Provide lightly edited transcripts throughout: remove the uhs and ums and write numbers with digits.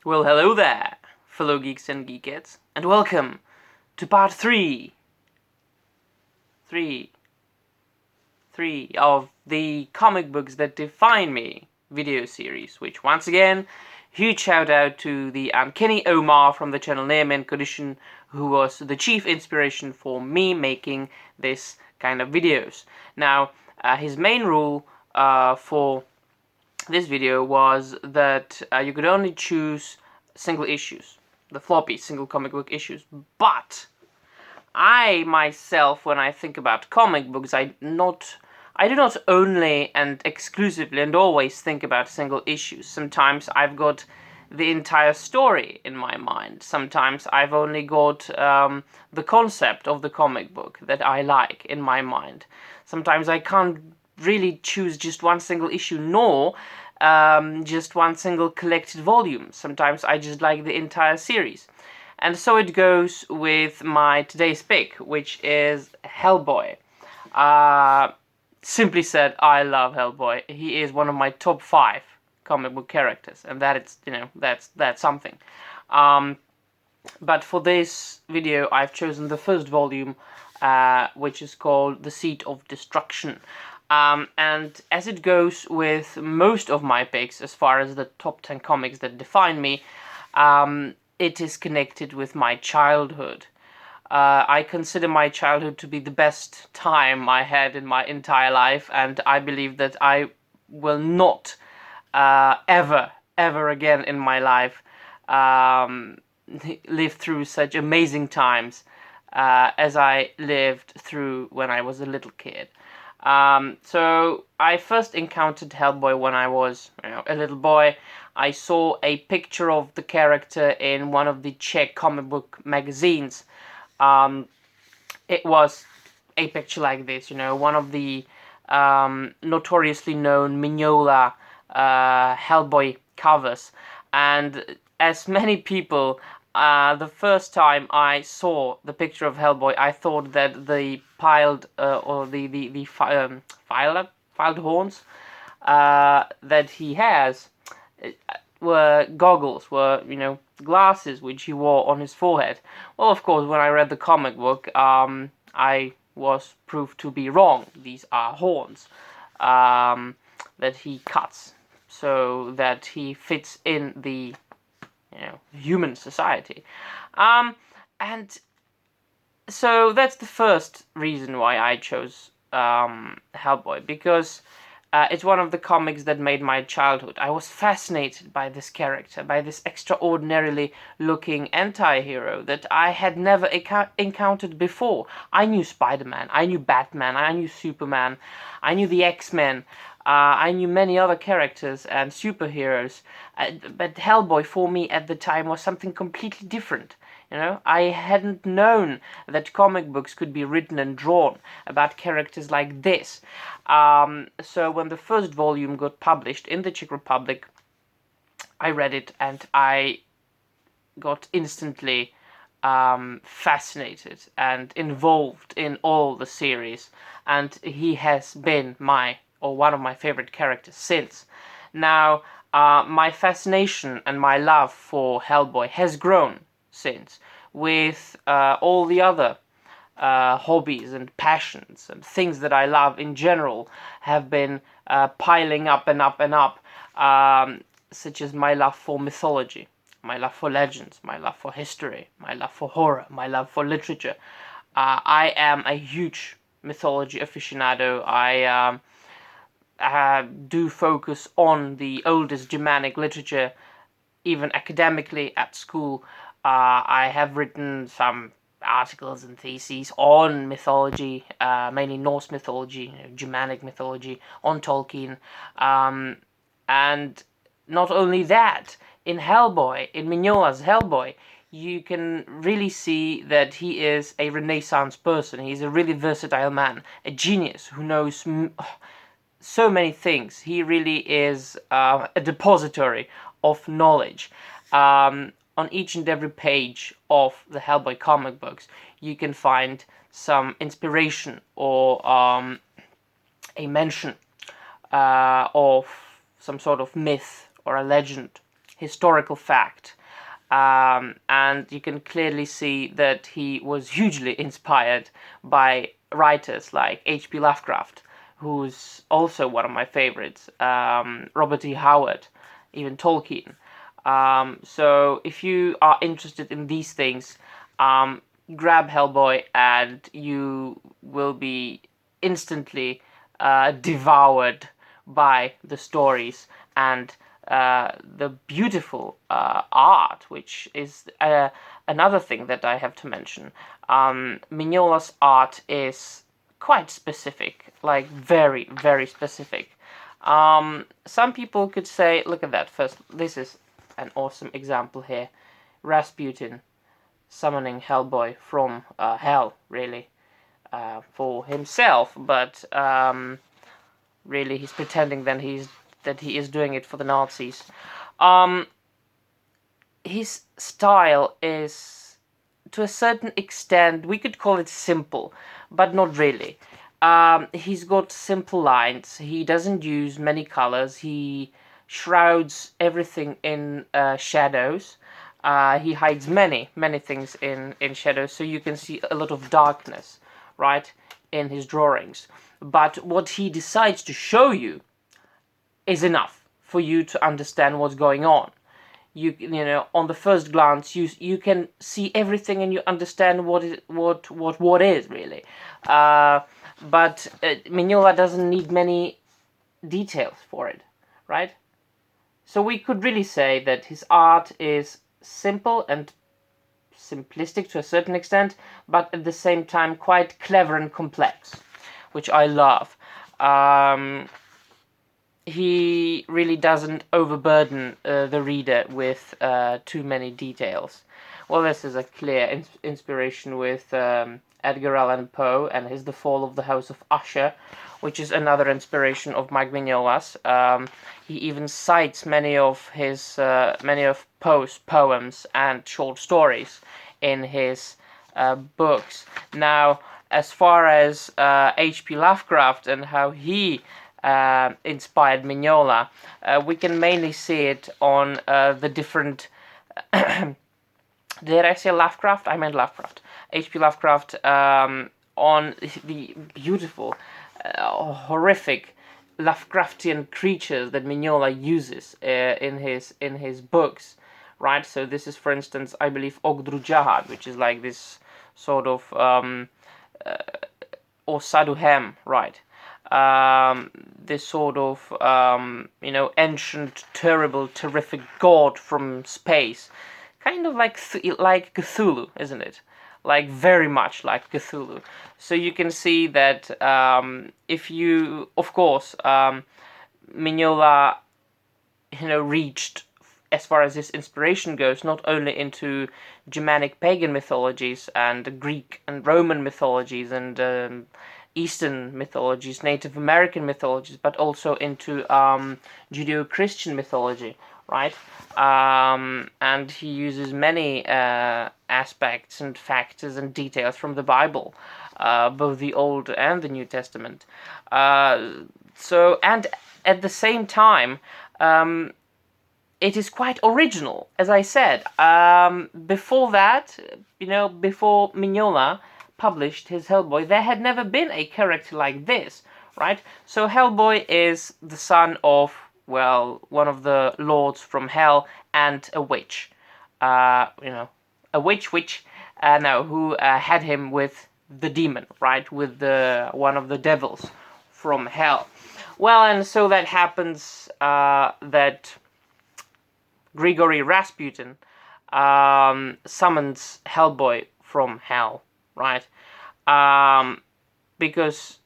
Well, hello there, fellow geeks and geekettes, and welcome to part 3 of the Comic Books That Define Me video series, which once again, huge shout out to the uncanny Omar from the channel Name and Condition, who was the chief inspiration for me making this kind of videos. Now, his main rule for this video was that you could only choose single issues, the floppy single comic book issues. But I myself, when I think about comic books, I do not only and exclusively and always think about single issues. Sometimes I've got the entire story in my mind. Sometimes I've only got the concept of the comic book that I like in my mind. Sometimes I can't really choose just one single issue, nor just one single collected volume. Sometimes I just like the entire series. And so it goes with my today's pick, which is Hellboy. Simply said, I love Hellboy. He is one of my top 5 comic book characters, and that's something. But for this video, I've chosen the first volume, which is called The Seed of Destruction. And as it goes with most of my picks, as far as the top 10 comics that define me, it is connected with my childhood. I consider my childhood to be the best time I had in my entire life, and I believe that I will not ever again in my life live through such amazing times as I lived through when I was a little kid. So I first encountered Hellboy when I was a little boy. I saw a picture of the character in one of the Czech comic book magazines. It was a picture like this, one of the notoriously known Mignola Hellboy covers. And as many people, the first time I saw the picture of Hellboy, I thought that the piled filed horns that he has were goggles, were glasses which he wore on his forehead. Well, of course, when I read the comic book, I was proved to be wrong. These are horns that he cuts so that he fits in the human society. And so that's the first reason why I chose Hellboy, because it's one of the comics that made my childhood. I was fascinated by this character, by this extraordinarily looking anti-hero that I had never encountered before. I knew Spider-Man, I knew Batman, I knew Superman, I knew the X-Men, I knew many other characters and superheroes, but Hellboy for me at the time was something completely different. I hadn't known that comic books could be written and drawn about characters like this. So when the first volume got published in the Czech Republic, I read it and I got instantly fascinated and involved in all the series, and he has been one of my favorite characters since. Now, my fascination and my love for Hellboy has grown since, with all the other hobbies and passions and things that I love in general have been piling up and up and up, such as my love for mythology, my love for legends, my love for history, my love for horror, my love for literature. I am a huge mythology aficionado. I do focus on the oldest Germanic literature, even academically at school. I have written some articles and theses on mythology, mainly Norse mythology, Germanic mythology, on Tolkien. And not only that, in Hellboy, in Mignola's Hellboy, you can really see that he is a Renaissance person. He's a really versatile man, a genius who knows so many things. He really is a depository of knowledge. On each and every page of the Hellboy comic books, you can find some inspiration or a mention of some sort of myth or a legend, historical fact. And you can clearly see that he was hugely inspired by writers like H.P. Lovecraft, who's also one of my favorites, Robert E. Howard, even Tolkien. So if you are interested in these things, grab Hellboy and you will be instantly devoured by the stories and the beautiful art, which is another thing that I have to mention. Mignola's art is quite specific, like very, very specific. Some people could say, look at that first, this is an awesome example here. Rasputin summoning Hellboy from hell, really, for himself, but really he's pretending that he is doing it for the Nazis. His style is, to a certain extent, we could call it simple, but not really. He's got simple lines. He doesn't use many colors. He shrouds everything in shadows. He hides many things in shadows, so you can see a lot of darkness, right, in his drawings. But what he decides to show you is enough for you to understand what's going on. You know, on the first glance, you can see everything and you understand what is really. But Mignola doesn't need many details for it, right? So we could really say that his art is simple and simplistic to a certain extent, but at the same time quite clever and complex, which I love. He really doesn't overburden the reader with too many details. Well, this is a clear inspiration with Edgar Allan Poe and his The Fall of the House of Usher, which is another inspiration of Mike Mignola's. He even cites many of Poe's poems and short stories in his books. Now, as far as H.P. Lovecraft and how he inspired Mignola, we can mainly see it on the different. Did I say Lovecraft? I meant Lovecraft. H.P. Lovecraft, on the beautiful, horrific Lovecraftian creatures that Mignola uses in his books, right? So this is, for instance, I believe Ogdru Jahad, which is like this sort of or Saduhem, right? This sort of ancient, terrible, terrific god from space, kind of like Cthulhu, isn't it? Like very much like Cthulhu. So you can see that if you, of course, Mignola, reached, as far as his inspiration goes, not only into Germanic pagan mythologies and Greek and Roman mythologies and Eastern mythologies, Native American mythologies, but also into Judeo-Christian mythology, right? And he uses many aspects and factors and details from the Bible, both the Old and the New Testament. So, and at the same time, it is quite original, as I said. Before that, before Mignola published his Hellboy, there had never been a character like this, right? So Hellboy is the son of, well, one of the lords from hell and a witch. A witch who had him with the demon, right? With one of the devils from hell. Well, and so that happens that Grigory Rasputin summons Hellboy from hell, right? Because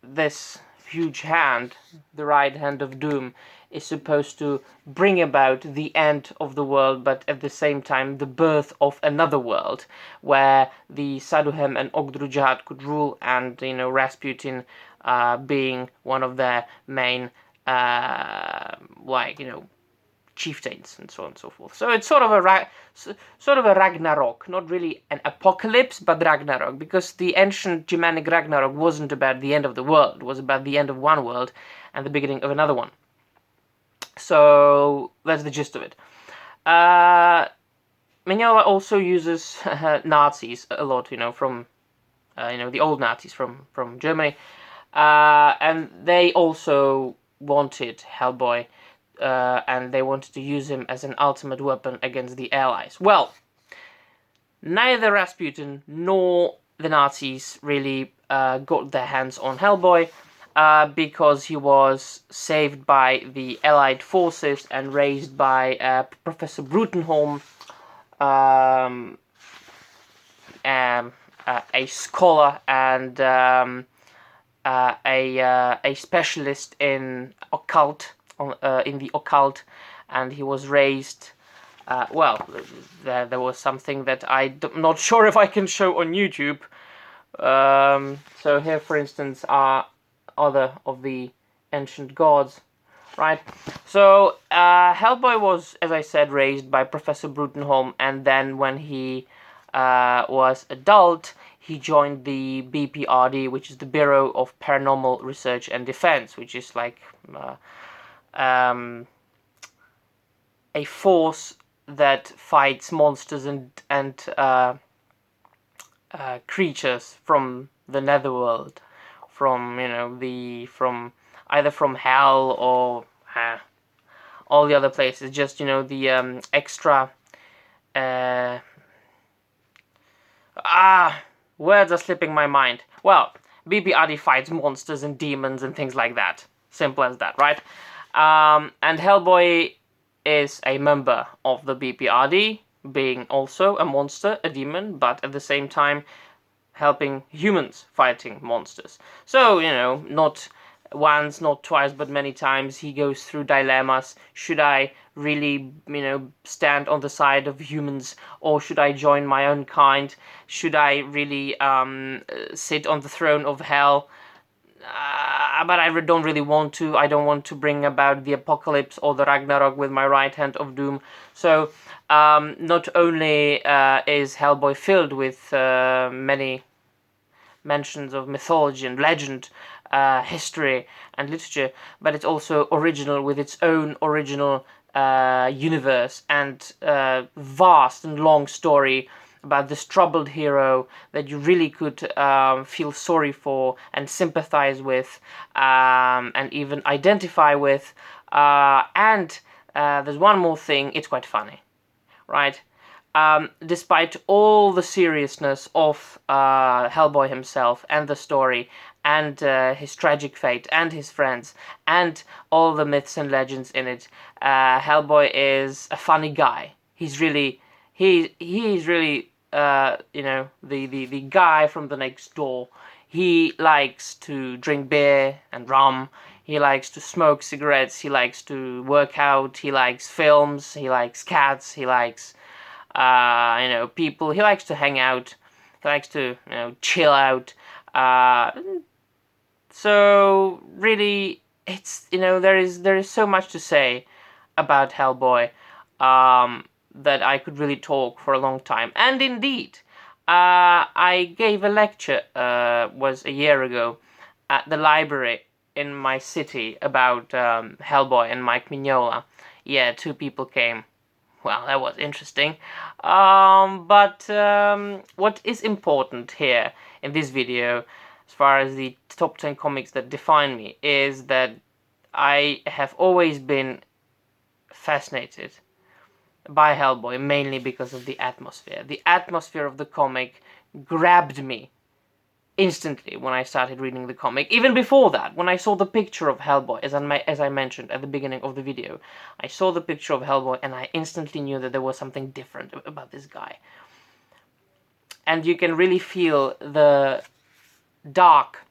this huge hand, the right hand of doom, is supposed to bring about the end of the world, but at the same time the birth of another world, where the Saduhem and Ogdru Jahad could rule, and Rasputin being one of their main chieftains and so on and so forth. So it's sort of a Ragnarok, not really an apocalypse, but Ragnarok, because the ancient Germanic Ragnarok wasn't about the end of the world; it was about the end of one world and the beginning of another one. So that's the gist of it. Mignola also uses Nazis a lot, from the old Nazis from Germany, and they also wanted Hellboy, and they wanted to use him as an ultimate weapon against the Allies. Well, neither Rasputin nor the Nazis really got their hands on Hellboy, because he was saved by the Allied forces and raised by Professor Brutenholm, um, a scholar and a specialist in the occult, and he was raised. There was something that I'm not sure if I can show on YouTube. So here, for instance, are other of the ancient gods, right? So Hellboy was, as I said, raised by Professor Brutenholm, and then when he was adult, he joined the BPRD, which is the Bureau of Paranormal Research and Defense, which is like a force that fights monsters and creatures from the netherworld, from from either from hell or all the other places. Just the extra words are slipping my mind. Well, BBRD fights monsters and demons and things like that. Simple as that, right? And Hellboy is a member of the BPRD, being also a monster, a demon, but at the same time helping humans fighting monsters. So, not once, not twice, but many times he goes through dilemmas. Should I really, stand on the side of humans, or should I join my own kind? Should I really sit on the throne of hell? But I don't really want to. I don't want to bring about the apocalypse or the Ragnarok with my right hand of doom. So not only is Hellboy filled with many mentions of mythology and legend, history and literature, but it's also original with its own original universe and vast and long story about this troubled hero that you really could feel sorry for and sympathize with, and even identify with. And there's one more thing, it's quite funny, right? Despite all the seriousness of Hellboy himself and the story and his tragic fate and his friends and all the myths and legends in it, Hellboy is a funny guy. He's really he's really the guy from the next door. He likes to drink beer and rum. He likes to smoke cigarettes. He likes to work out. He likes films. He likes cats. He likes people. He likes to hang out. He likes to chill out. So really, it's there is so much to say about Hellboy, that I could really talk for a long time. And indeed, I gave a lecture, was a year ago, at the library in my city about Hellboy and Mike Mignola. Yeah, 2 people came. Well, that was interesting. But what is important here in this video, as far as the top 10 comics that define me, is that I have always been fascinated by Hellboy, mainly because of the atmosphere. The atmosphere of the comic grabbed me instantly when I started reading the comic. Even before that, when I saw the picture of Hellboy, as I mentioned at the beginning of the video, I saw the picture of Hellboy and I instantly knew that there was something different about this guy. And you can really feel the dark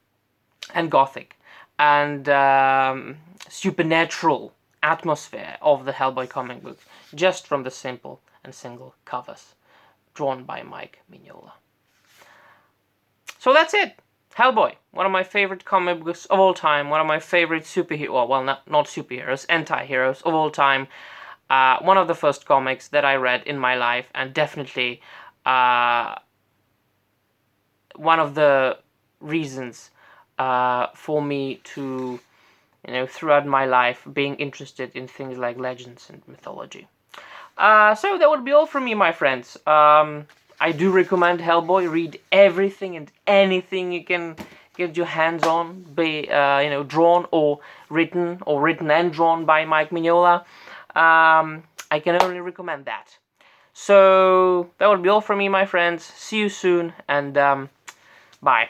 and gothic and supernatural atmosphere of the Hellboy comic book just from the simple and single covers drawn by Mike Mignola. So that's it. Hellboy, one of my favorite comic books of all time, one of my favorite superheroes, well, not superheroes, anti-heroes of all time, one of the first comics that I read in my life, and definitely one of the reasons for me to throughout my life, being interested in things like legends and mythology. So that would be all from me, my friends. I do recommend Hellboy. Read everything and anything you can get your hands on, be drawn or written and drawn by Mike Mignola. I can only recommend that. So that would be all from me, my friends. See you soon, and bye.